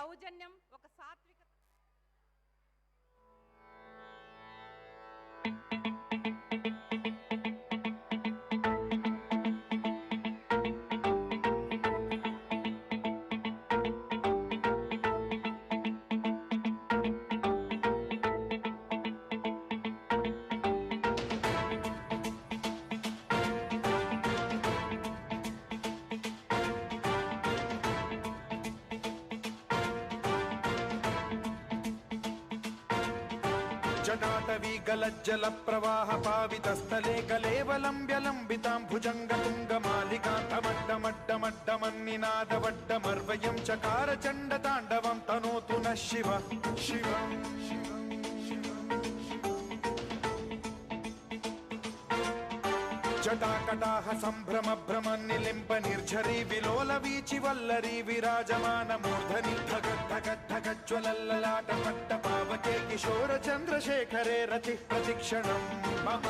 సౌజన్యం, ఒక సాత్వికత. जटाटवी गलज्जल प्रवाह पावितस्थले कलेवलम्ब्यलम्बितां भुजङ्गतुङ्गमालिकान्तमड्डमड्डमड्डमन्निनादवड्डमर्वयं चकार चण्डताण्डवं तनोतु नः शिवः शिवम् जटाकटाह सम्भ्रम भ्रम निलिम्ब निर्झरी विलोल वीचि वल्लरी विराजमान मूर्धनि धगद्धगद्धगज्ज्वलल्ललाट पट्ट पावके किशोर चन्द्रशेखरे रतिः प्रतिक्षणम् मम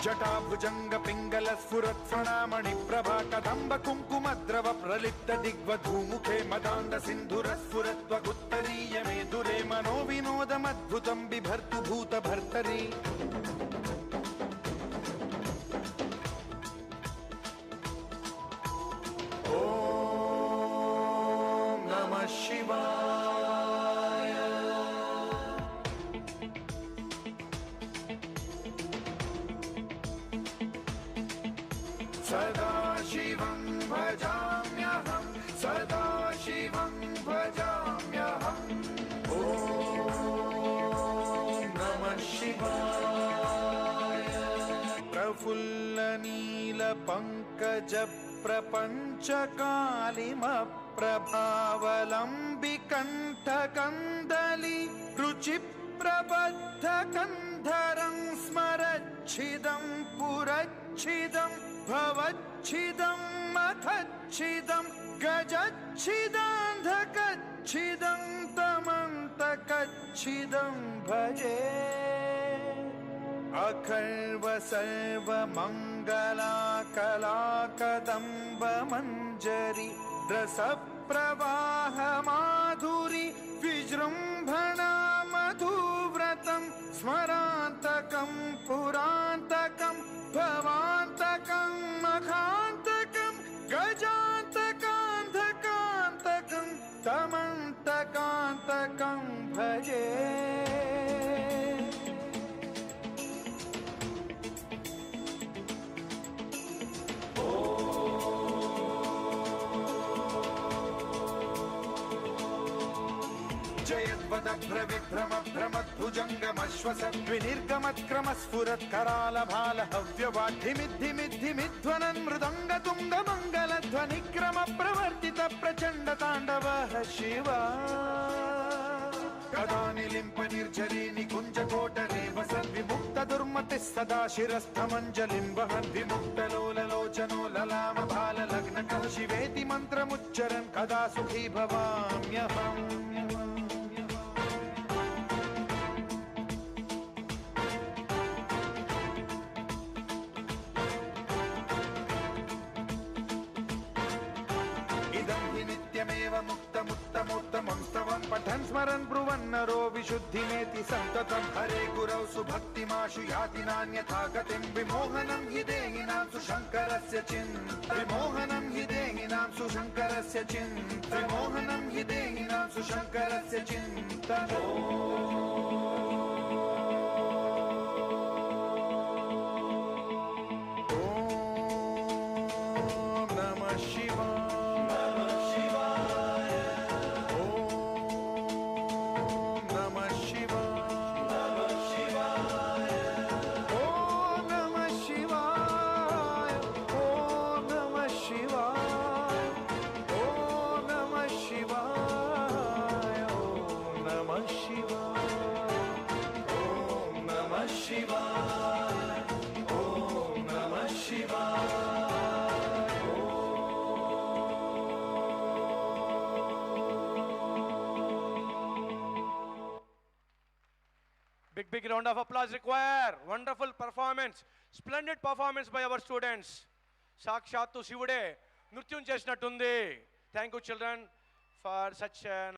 जटाभुजंग पिंगल स्फुरत् प्रणामणि प्रभा कदम्ब कुङ्कुमद्रव प्रलिप्त दिग्वधूमुखे मदान्द सिन्धुर स्फुरत्वगुत्तरीय मेदुरे मनो विनोदमद्भुतं बिभर्तु भूत भर्तरि ॐ नमः शिवाय सदा शिवं भजाम्यहं सदा शिवं भजाम्यहम् ॐ नमः शिवाय प्रफुल्लनीलपङ्कज प्रपञ्चकालिमप्रभावलम्बिकण्ठकन्दली रुचिप्रबद्धकन्धरं स्मरच्छिदं पुरच्छिदं भवच्छिदं मथच्छिदं गजच्छिदान्धकच्छिदं तमन्तकच्छिदं भजे अखर्व सर्वमङ्गलाकलाकदम्ब मञ्जरी रसप्रवाह माधुरी विजृम्भणा मधुव्रतं स्मरान्तकं पुरान्तकं भवान्तकं मखान्तकं गजान्तकान्धकान्तकं तमन्तकान्तकं भजे जयद्वदभ्रविभ्रम भ्रमद्भुजङ्गमश्वसद्विनिर्गमत्क्रमस्फुरत् करालभाल हव्यवाढ्ढिमिद्धिमिद्धिमिध्वनन् मृदङ्गतुङ्गमङ्गलध्वनिक्रम प्रवर्तित प्रचण्ड ताण्डवः शिवा कदा निलिम्प निर्झरी निकुञ्जकोटरे वसद्विमुक्त दुर्मतिः सदा शिरस्थमञ्जलिं वहन् विमुक्तलोललोचनो ललाम भाललग्नकः शिवेति मन्त्रमुच्चरन् कदा सुखी भवाम्यहम् नित्यमेव मुक्तमुत्तमोत्तमं स्तवं पठन् स्मरन् ब्रुवन्नरो विशुद्धिमेति सन्ततं हरे गुरौ सुभक्तिमाशु याति नान्यथा गतिं विमोहनं हि देहिनां सुशङ्करस्य चिन्ता विमोहनं हि देहिनां सुशङ्करस्य चिन्ता विमोहनं हि देहिनां सुशङ्करस्य चिन्ता Big round of applause required. Wonderful performance. Splendid performance by our students. Sakshattu Shivude Nrutyam chesinattundi. Thank you children for such an